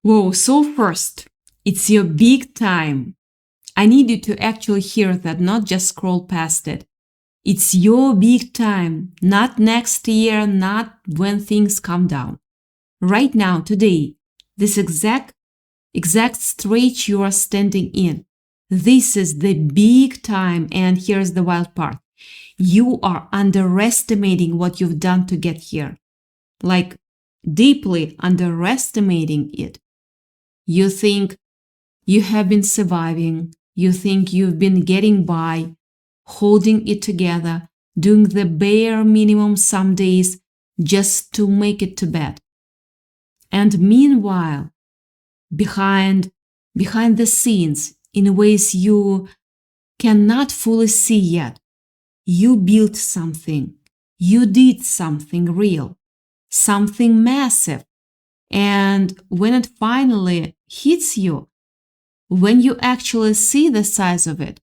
Whoa, so first, it's your big time. I need you to actually hear that, not just scroll past it. It's your big time, not next year, not when things calm down. Right now, today, this exact stretch you are standing in. This is the big time, and here's the wild part. You are underestimating what you've done to get here. Like, deeply underestimating it. You think you have been surviving. You think you've been getting by, holding it together, doing the bare minimum some days just to make it to bed. And meanwhile, behind the scenes, in ways you cannot fully see yet, you built something. You did something real, something massive. And when it finally hits you, when you actually see the size of it,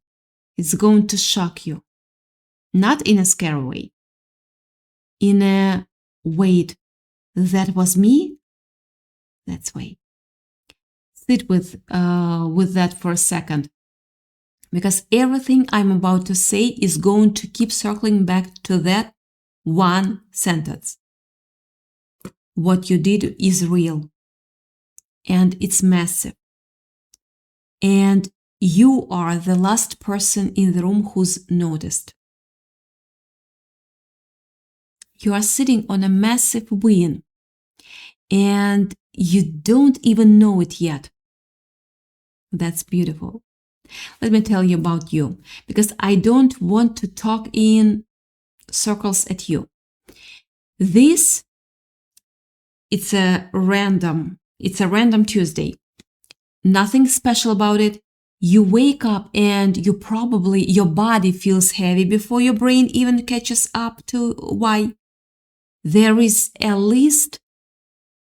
it's going to shock you. Not in a scary way. In a, wait, that was me? Let's wait. Sit with that for a second. Because everything I'm about to say is going to keep circling back to that one sentence. What you did is real. And it's massive. And you are the last person in the room who's noticed. You are sitting on a massive win. And you don't even know it yet. That's beautiful. Let me tell you about you, because I don't want to talk in circles at you. This, it's a random Tuesday. Nothing special about it. You wake up and your body feels heavy before your brain even catches up to why. There is a list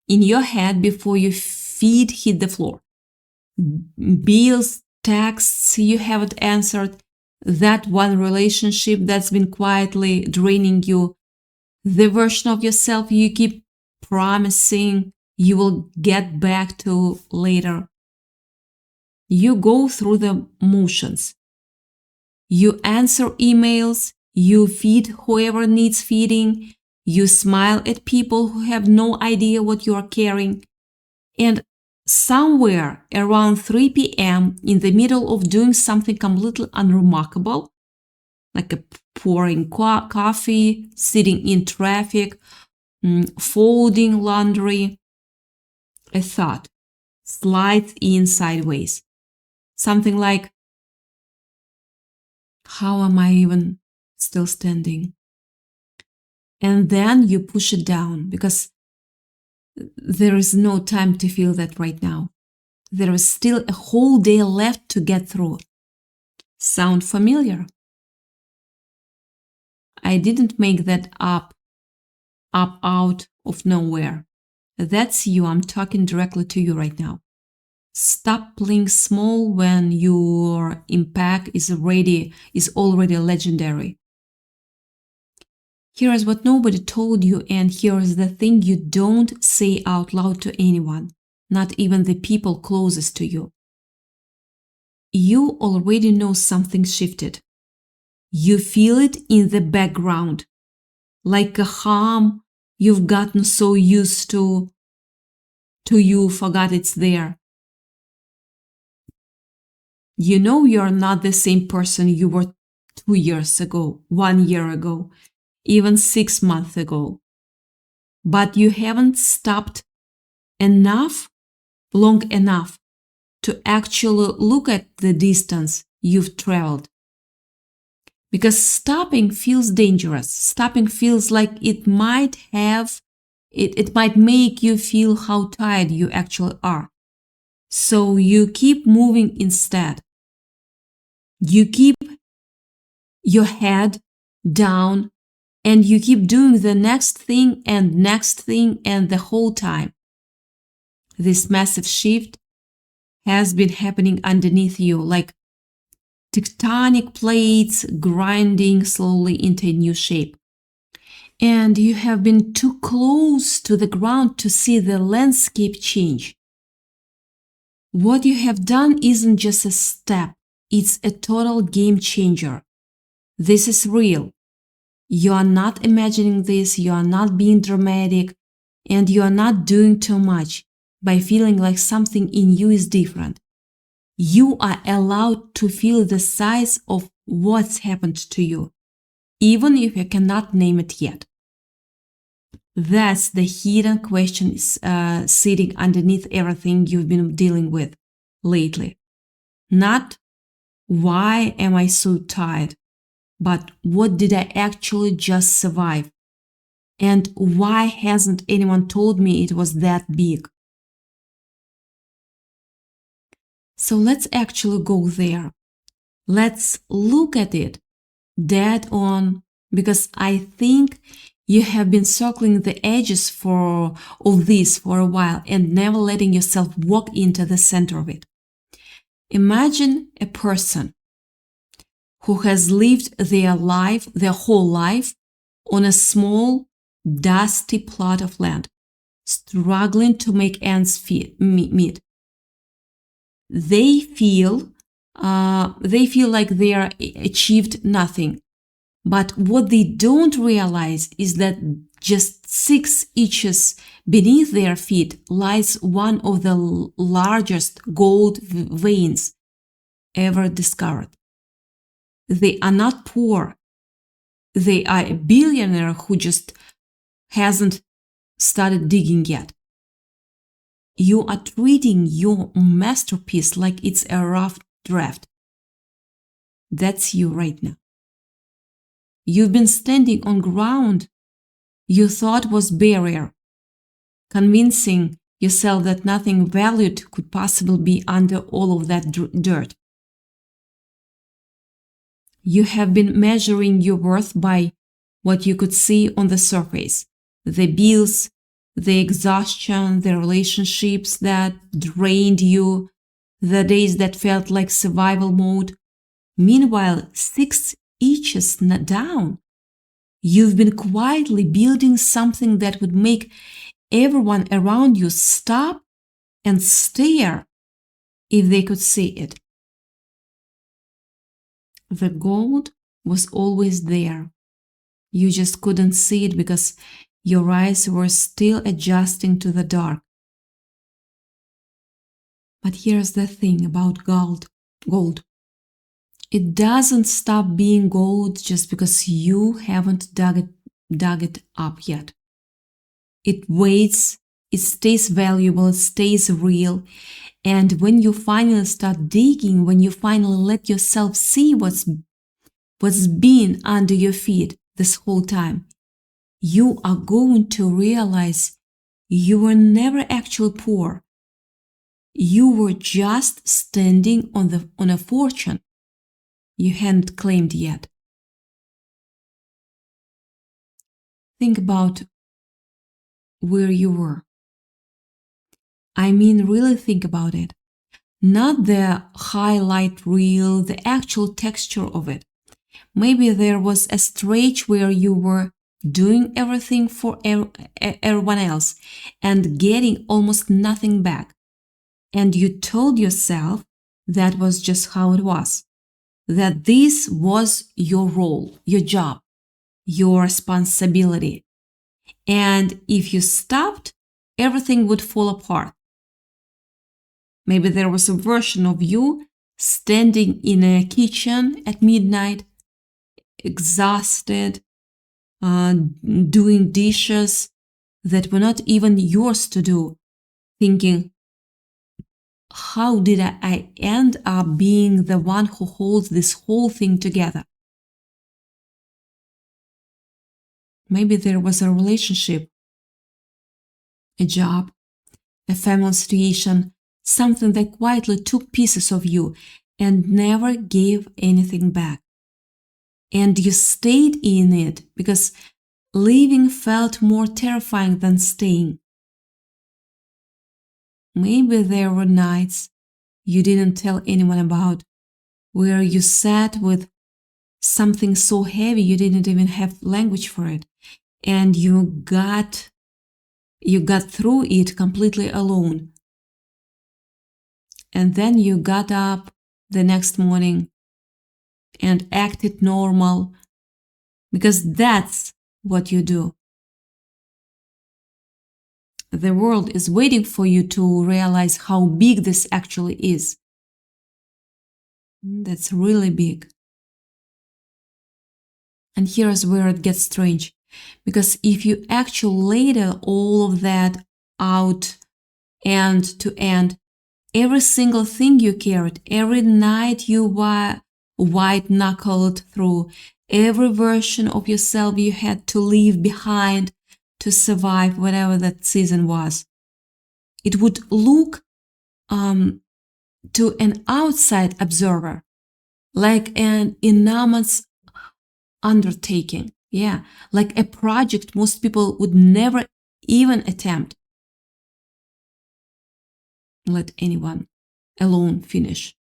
in your head before your feet hit the floor. Bills, texts you haven't answered, that one relationship that's been quietly draining you, the version of yourself you keep promising you will get back to later. You go through the motions. You answer emails, you feed whoever needs feeding, you smile at people who have no idea what you are carrying, and somewhere around 3 p.m., in the middle of doing something completely unremarkable, like pouring coffee, sitting in traffic, folding laundry, a thought slides in sideways. Something like, how am I even still standing? And then you push it down because there is no time to feel that right now. There is still a whole day left to get through. Sound familiar? I didn't make that up out of nowhere. That's you. I'm talking directly to you right now. Stop playing small when your impact is already legendary. Here is what nobody told you, and here is the thing you don't say out loud to anyone, not even the people closest to you. You already know something shifted. You feel it in the background, like a hum you've gotten so used to you forgot it's there. You know you're not the same person you were 2 years ago, 1 year ago, even 6 months ago. But you haven't stopped long enough to actually look at the distance you've traveled. Because stopping feels dangerous. Stopping feels like it might make you feel how tired you actually are. So you keep moving instead. You keep your head down and you keep doing the next thing and the whole time. This massive shift has been happening underneath you, like tectonic plates grinding slowly into a new shape. And you have been too close to the ground to see the landscape change. What you have done isn't just a step, it's a total game changer. This is real. You are not imagining this, you are not being dramatic, and you are not doing too much by feeling like something in you is different. You are allowed to feel the size of what's happened to you, even if you cannot name it yet. That's the hidden question sitting underneath everything you've been dealing with lately. Not why am I so tired, but what did I actually just survive? And why hasn't anyone told me it was that big? So let's actually go there. Let's look at it dead on, because I think you have been circling the edges of this for a while and never letting yourself walk into the center of it. Imagine a person who has lived their whole life, on a small, dusty plot of land, struggling to make ends meet. They feel like they are achieved nothing. But what they don't realize is that just 6 inches beneath their feet lies one of the largest gold veins ever discovered. They are not poor. They are a billionaire who just hasn't started digging yet. You are treating your masterpiece like it's a rough draft. That's you right now. You've been standing on ground you thought was barrier, convincing yourself that nothing valued could possibly be under all of that dirt. You have been measuring your worth by what you could see on the surface, the bills, the exhaustion, the relationships that drained you, the days that felt like survival mode. Meanwhile, 6 inches down, you've been quietly building something that would make everyone around you stop and stare if they could see it. The gold was always there. You just couldn't see it because your eyes were still adjusting to the dark. But here's the thing about gold. It doesn't stop being gold just because you haven't dug it up yet. It waits, it stays valuable, it stays real. And when you finally start digging, when you finally let yourself see what's been under your feet this whole time, you are going to realize you were never actually poor. You were just standing on a fortune you hadn't claimed yet. Think about where you were. I mean, really think about it. Not the highlight reel, the actual texture of it. Maybe there was a stretch where you were doing everything for everyone else and getting almost nothing back. And you told yourself that was just how it was. That this was your role, your job, your responsibility. And if you stopped, everything would fall apart. Maybe there was a version of you standing in a kitchen at midnight, exhausted, doing dishes that were not even yours to do, thinking, how did I end up being the one who holds this whole thing together? Maybe there was a relationship, a job, a family situation, something that quietly took pieces of you and never gave anything back. And you stayed in it because leaving felt more terrifying than staying. Maybe there were nights you didn't tell anyone about, where you sat with something so heavy you didn't even have language for it, and you got through it completely alone. and then you got up the next morning and acted normal, because that's what you do. The world is waiting for you to realize how big this actually is. That's really big. And here's where it gets strange. Because if you actually later all of that out end to end, every single thing you carried, every night you were white-knuckled through, every version of yourself you had to leave behind to survive whatever that season was, it would look to an outside observer like an enormous undertaking. Yeah, like a project most people would never even attempt. Let anyone alone finish.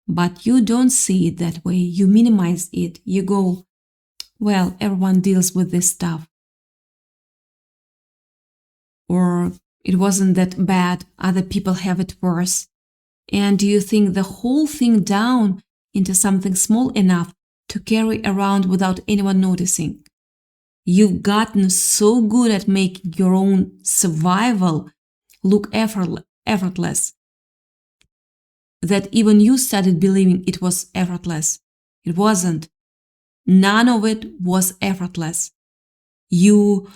But you don't see it that way. You minimize it. You go, well, everyone deals with this stuff. Or it wasn't that bad. Other people have it worse. And you think the whole thing down into something small enough to carry around without anyone noticing. You've gotten so good at making your own survival look effortless that even you started believing it was effortless. It wasn't. None of it was effortless. You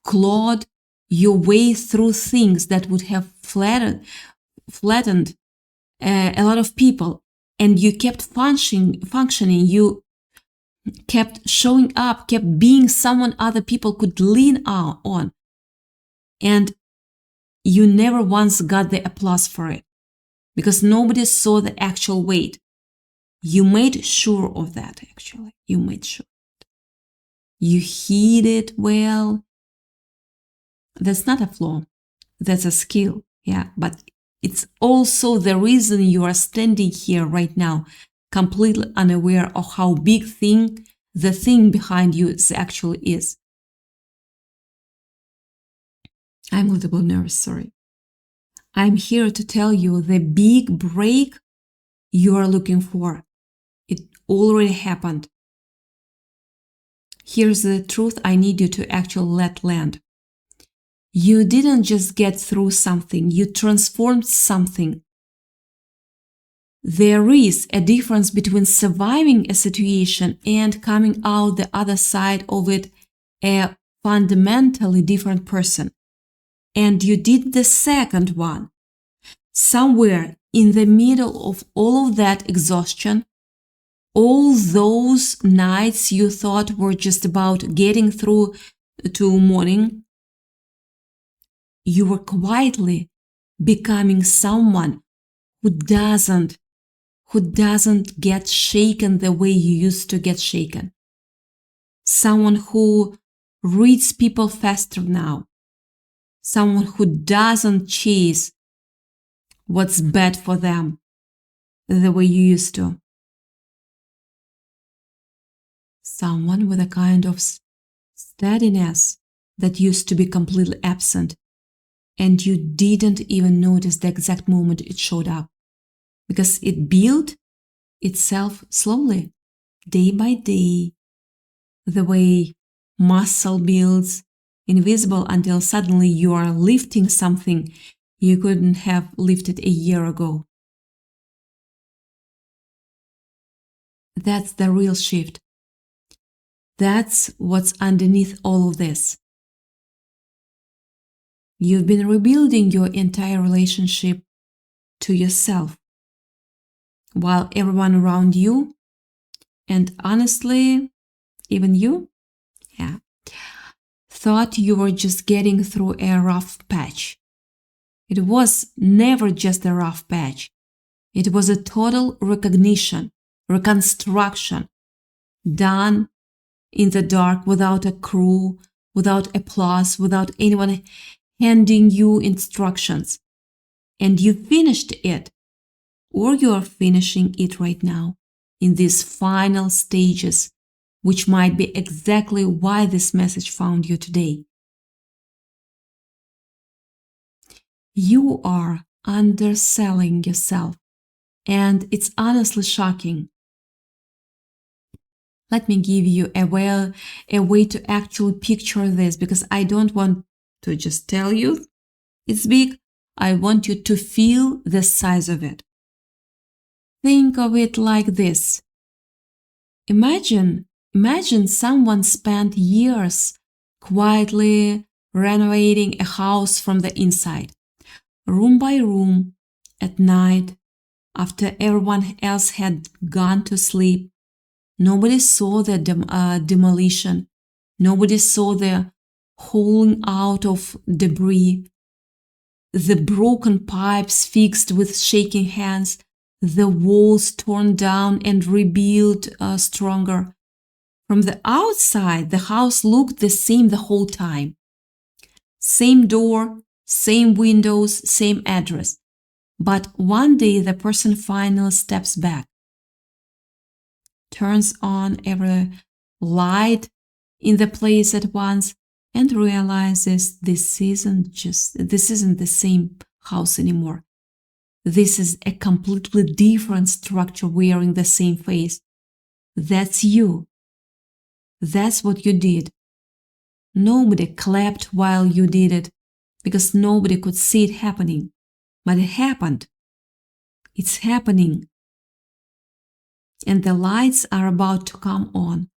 clawed your way through things that would have flattened a lot of people, and you kept functioning. You kept showing up, kept being someone other people could lean on, and you never once got the applause for it, because nobody saw the actual weight. You made sure of that, actually. You made sure. You hid it well. That's not a flaw. That's a skill, yeah. But it's also the reason you are standing here right now, completely unaware of how big the thing behind you actually is. I'm a little bit nervous, sorry. I'm here to tell you the big break you are looking for. It already happened. Here's the truth I need you to actually let land. You didn't just get through something, you transformed something. There is a difference between surviving a situation and coming out the other side of it a fundamentally different person. And you did the second one. Somewhere in the middle of all of that exhaustion, all those nights you thought were just about getting through to morning, you were quietly becoming someone who doesn't get shaken the way you used to get shaken. Someone who reads people faster now. Someone who doesn't chase what's bad for them the way you used to. Someone with a kind of steadiness that used to be completely absent, and you didn't even notice the exact moment it showed up, because it built itself slowly, day by day, the way muscle builds, invisible until suddenly you are lifting something you couldn't have lifted a year ago. That's the real shift. That's what's underneath all of this. You've been rebuilding your entire relationship to yourself, while everyone around you, and honestly, even you, thought you were just getting through a rough patch. It was never just a rough patch. It was a total reconstruction, done in the dark, without a crew, without applause, without anyone handing you instructions. And you finished it, or you are finishing it right now, in these final stages, which might be exactly why this message found you today. You are underselling yourself. And it's honestly shocking. Let me give you a way to actually picture this, because I don't want to just tell you it's big. I want you to feel the size of it. Think of it like this. Imagine someone spent years quietly renovating a house from the inside, room by room, at night, after everyone else had gone to sleep. Nobody saw the demolition. Nobody saw the hauling out of debris, the broken pipes fixed with shaking hands, the walls torn down and rebuilt stronger. From the outside, the house looked the same the whole time. Same door, same windows, same address. But one day the person finally steps back, turns on every light in the place at once, and realizes this isn't the same house anymore. This is a completely different structure wearing the same face. That's you. That's what you did. Nobody clapped while you did it, because nobody could see it happening. But it happened. It's happening. And the lights are about to come on.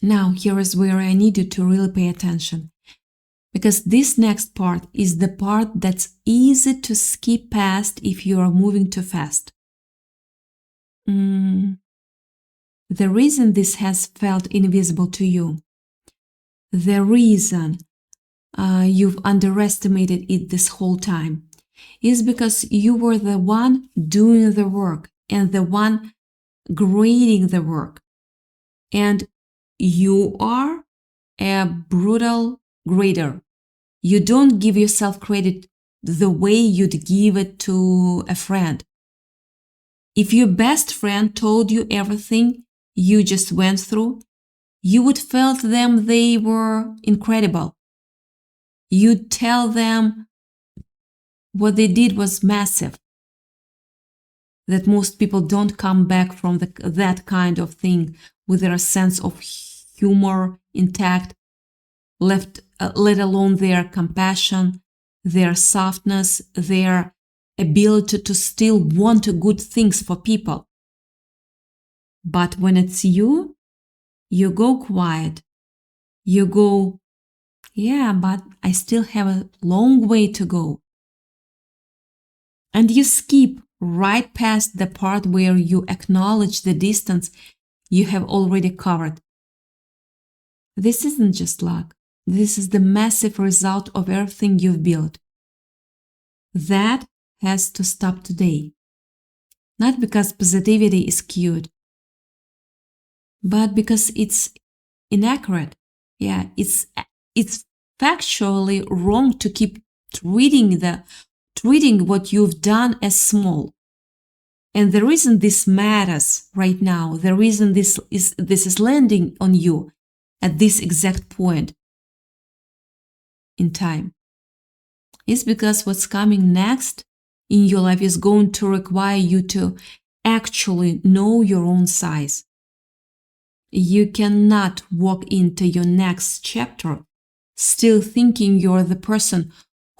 Now, here is where I need you to really pay attention, because this next part is the part that's easy to skip past if you are moving too fast. The reason this has felt invisible to you, the reason you've underestimated it this whole time, is because you were the one doing the work and the one grading the work. And you are a brutal grader. You don't give yourself credit the way you'd give it to a friend. If your best friend told you everything you just went through, you would tell them they were incredible. You'd tell them what they did was massive, that most people don't come back from that kind of thing with their sense of humor intact, let alone their compassion, their softness, their ability to still want good things for people. But when it's you go quiet. You go, yeah, but I still have a long way to go. And you skip right past the part where you acknowledge the distance you have already covered. This isn't just luck. This is the massive result of everything you've built. That has to stop today. Not because positivity is cute, but because it's inaccurate. Yeah, it's factually wrong to keep treating what you've done as small. And the reason this matters right now, the reason this is landing on you at this exact point in time, is because what's coming next in your life is going to require you to actually know your own size. You cannot walk into your next chapter still thinking you're the person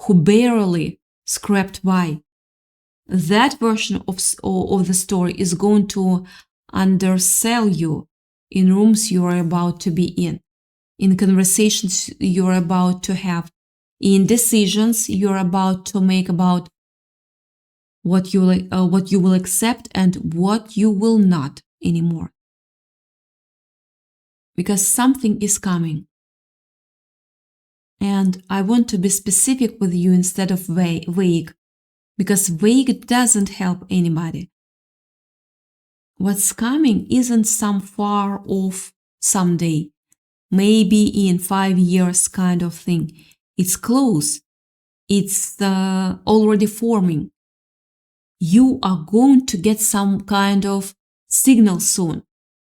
who barely scraped by. That version of the story is going to undersell you in rooms you are about to be in conversations you're about to have, in decisions you're about to make about what you will accept and what you will not anymore. Because something is coming. And I want to be specific with you instead of vague, because vague doesn't help anybody. What's coming isn't some far off someday, maybe in 5 years kind of thing. It's close. It's already forming. You are going to get some kind of signal soon.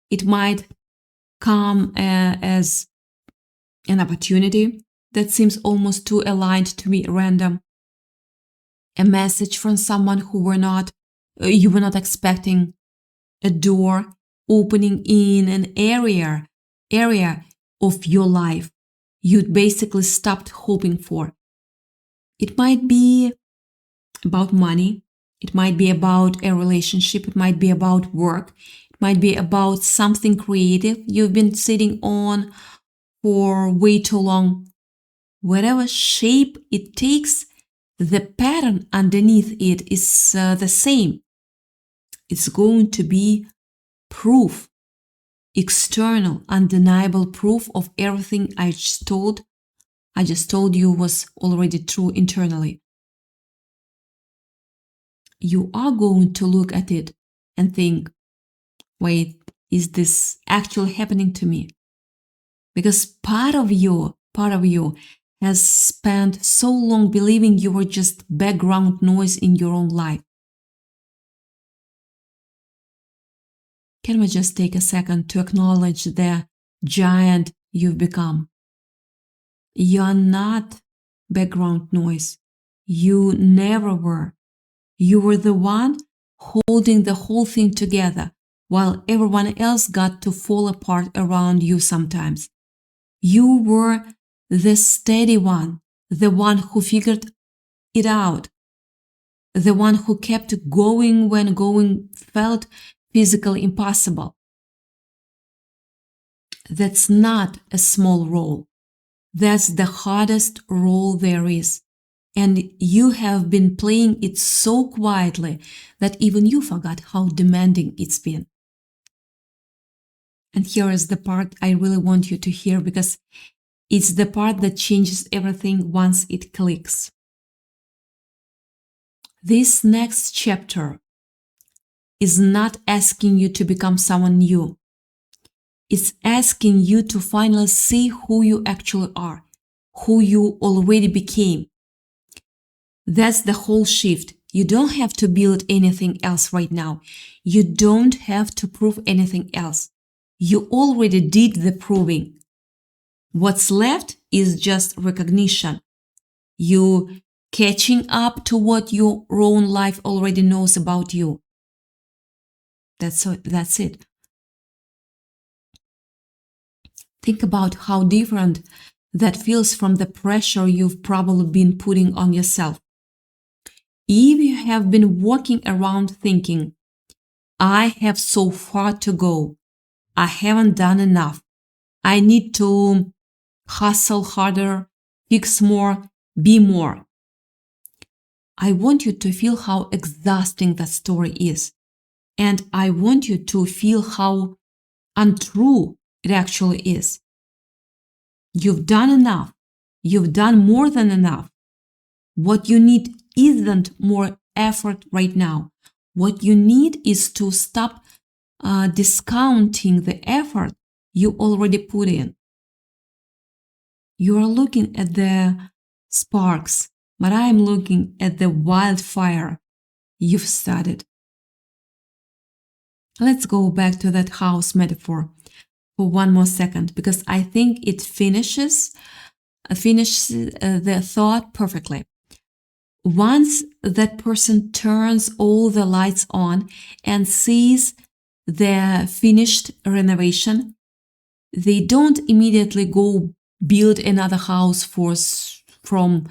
It might come as an opportunity that seems almost too aligned to be random. a message from someone who you were not expecting, a door opening in an area of your life you'd basically stopped hoping for. It might be about money. It might be about a relationship. It might be about work. It might be about something creative you've been sitting on for way too long. Whatever shape it takes, the pattern underneath it is the same. It's going to be proof, external, undeniable proof of everything I just told you was already true internally. You are going to look at it and think, wait, is this actually happening to me? Because part of you has spent so long believing you were just background noise in your own life. Can we just take a second to acknowledge the giant you've become? You're not background noise. You never were. You were the one holding the whole thing together while everyone else got to fall apart around you sometimes. You were the steady one, the one who figured it out, the one who kept going when going felt physically impossible. That's not a small role. That's the hardest role there is. And you have been playing it so quietly that even you forgot how demanding it's been. And here is the part I really want you to hear, because it's the part that changes everything once it clicks. This next chapter is not asking you to become someone new. It's asking you to finally see who you actually are, who you already became. That's the whole shift. You don't have to build anything else right now. You don't have to prove anything else. You already did the proving. What's left is just recognition. You catching up to what your own life already knows about you. That's it. Think about how different that feels from the pressure you've probably been putting on yourself. If you have been walking around thinking, I have so far to go, I haven't done enough, I need to hustle harder, fix more, be more. I want you to feel how exhausting that story is. And I want you to feel how untrue it actually is. You've done enough. You've done more than enough. What you need isn't more effort right now. What you need is to stop discounting the effort you already put in. You are looking at the sparks, but I am looking at the wildfire you've started. Let's go back to that house metaphor for one more second, because I think it finishes the thought perfectly. Once that person turns all the lights on and sees the finished renovation, they don't immediately go build another house from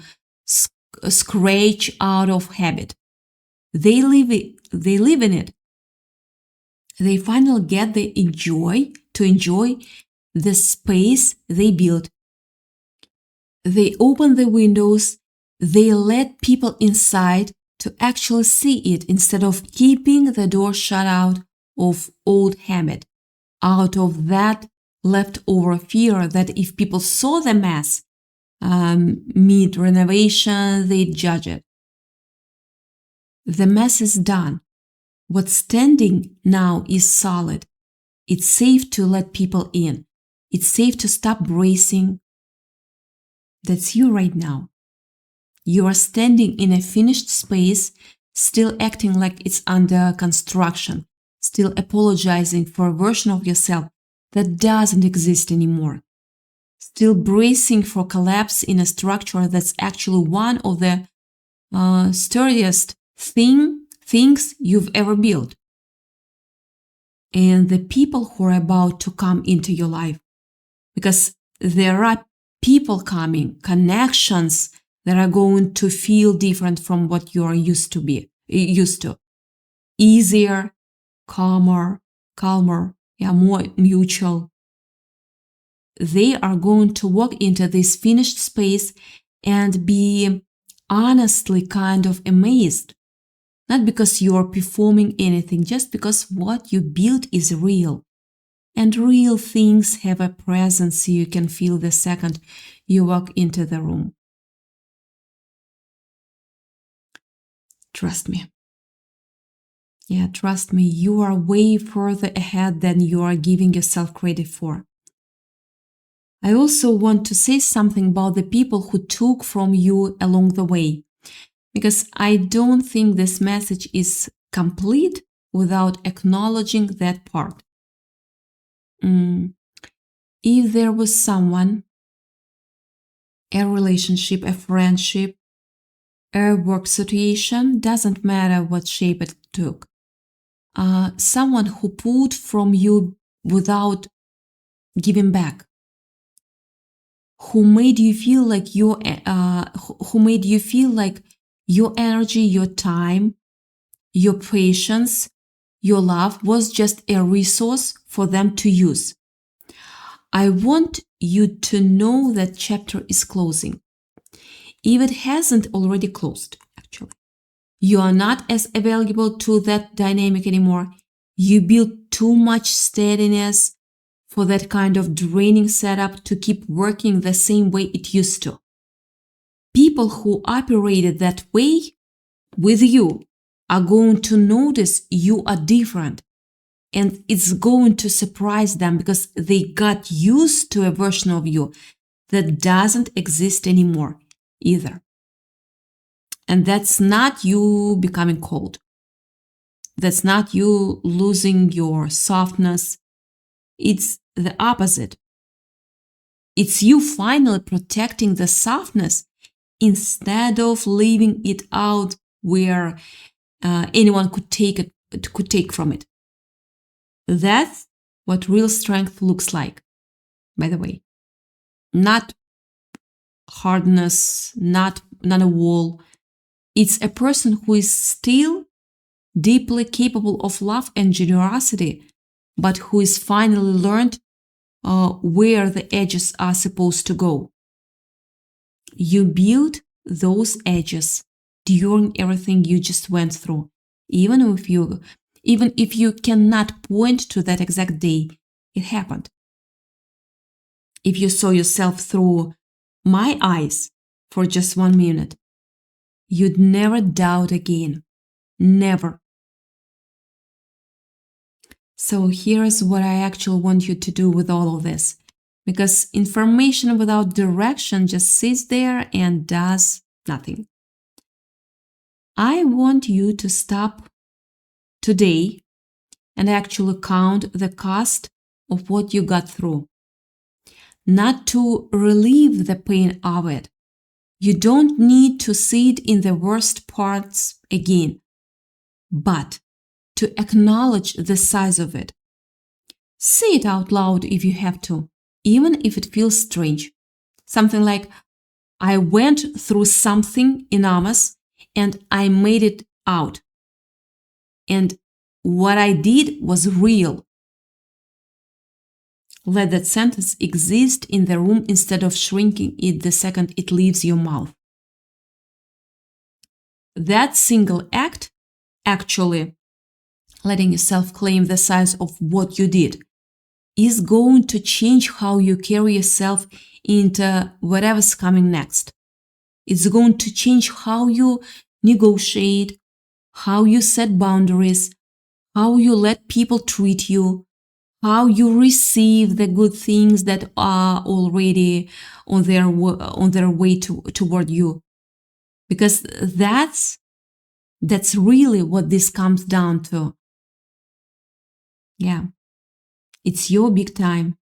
scratch out of habit. They live in it. They finally get to enjoy the space they built. They open the windows. They let people inside to actually see it instead of keeping the door shut out of old habit, out of that leftover fear that if people saw the mess mid-renovation, they'd judge it. The mess is done. What's standing now is solid. It's safe to let people in. It's safe to stop bracing. That's you right now. You are standing in a finished space, still acting like it's under construction, still apologizing for a version of yourself that doesn't exist anymore, still bracing for collapse in a structure that's actually one of the sturdiest things you've ever built. And the people who are about to come into your life, because there are people coming, connections that are going to feel different from what you are used to. Easier, calmer, more mutual. They are going to walk into this finished space and be honestly kind of amazed. Not because you are performing anything, just because what you built is real. And real things have a presence you can feel the second you walk into the room. Trust me. Yeah, trust me, you are way further ahead than you are giving yourself credit for. I also want to say something about the people who took from you along the way, because I don't think this message is complete without acknowledging that part. If there was someone, a relationship, a friendship, a work situation, doesn't matter what shape it took, someone who pulled from you without giving back, who made you feel like your energy, your time, your patience, your love was just a resource for them to use. I want you to know that chapter is closing. If it hasn't already closed, actually. You are not as available to that dynamic anymore. You built too much steadiness for that kind of draining setup to keep working the same way it used to. People who operated that way with you are going to notice you are different. And it's going to surprise them because they got used to a version of you that doesn't exist anymore either. And that's not you becoming cold. That's not you losing your softness. It's the opposite. It's you finally protecting the softness instead of leaving it out where anyone could take from it. That's what real strength looks like, by the way. Not hardness, not a wall. It's a person who is still deeply capable of love and generosity, but who is finally learned where the edges are supposed to go. You build those edges during everything you just went through, even if you cannot point to that exact day it happened. If you saw yourself through my eyes for just 1 minute, you'd never doubt again. Never. So here's what I actually want you to do with all of this. Because information without direction just sits there and does nothing. I want you to stop today and actually count the cost of what you got through. Not to relieve the pain of it. You don't need to see it in the worst parts again, but to acknowledge the size of it. Say it out loud if you have to, even if it feels strange. Something like, I went through something enormous and I made it out. And what I did was real. Let that sentence exist in the room instead of shrinking it the second it leaves your mouth. That single act, actually letting yourself claim the size of what you did, is going to change how you carry yourself into whatever's coming next. It's going to change how you negotiate, how you set boundaries, how you let people treat you, how you receive the good things that are already on their way toward you. Because that's really what this comes down to. Yeah. It's your big time.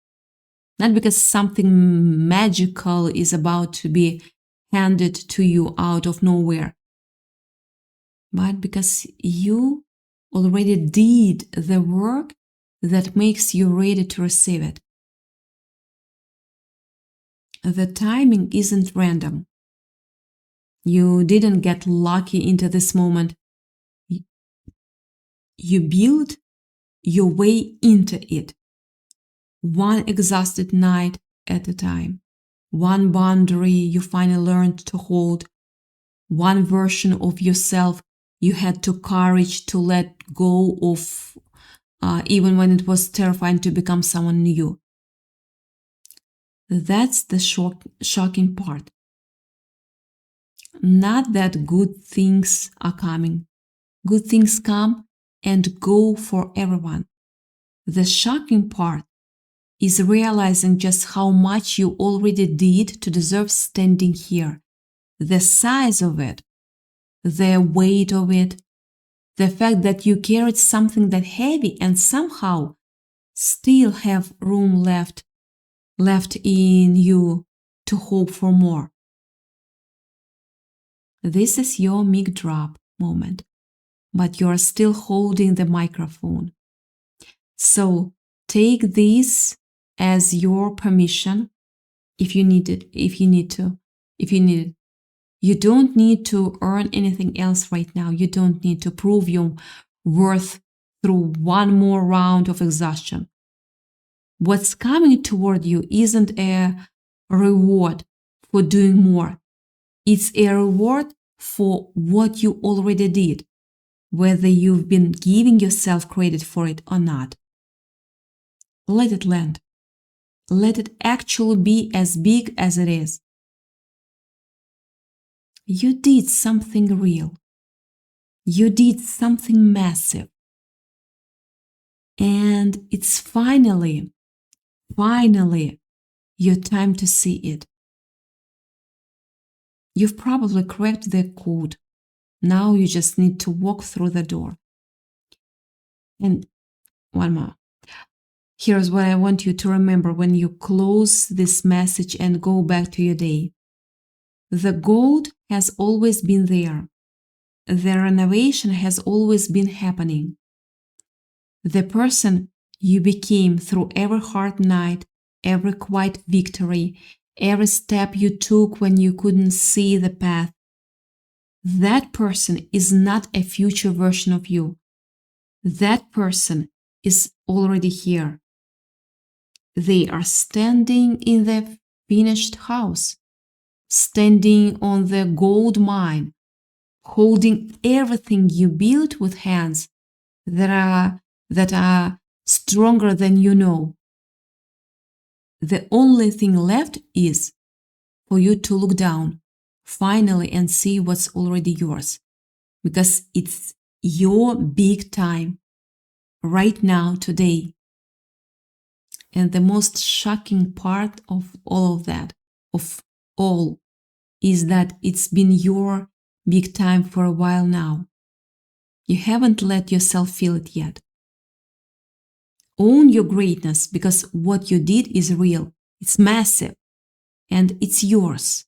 Not because something magical is about to be handed to you out of nowhere, but because you already did the work that makes you ready to receive it. The timing isn't random. You didn't get lucky into this moment. You built your way into it, one exhausted night at a time, one boundary you finally learned to hold, one version of yourself you had the courage to let go of, even when it was terrifying to become someone new. That's the shocking part. Not that good things are coming. Good things come and go for everyone. The shocking part is realizing just how much you already did to deserve standing here. The size of it, the weight of it, the fact that you carried something that heavy and somehow still have room left in you to hope for more. This is your mic drop moment, but you're still holding the microphone. So take this as your permission if you need it. You don't need to earn anything else right now. You don't need to prove your worth through one more round of exhaustion. What's coming toward you isn't a reward for doing more. It's a reward for what you already did, whether you've been giving yourself credit for it or not. Let it land. Let it actually be as big as it is. You did something real. You did something massive. And it's finally your time to see it. You've probably cracked the code. Now you just need to walk through the door. And one more. Here's what I want you to remember when you close this message and go back to your day. The gold has always been there. The renovation has always been happening. The person you became through every hard night, every quiet victory, every step you took when you couldn't see the path, that person is not a future version of you. That person is already here. They are standing in the finished house, standing on the gold mine, holding everything you built with hands that are stronger than you know. The only thing left is for you to look down, finally, and see what's already yours. Because it's your big time, right now, today. And the most shocking part of all of that, is that it's been your big time for a while now. You haven't let yourself feel it yet. Own your greatness, because what you did is real, it's massive, and it's yours.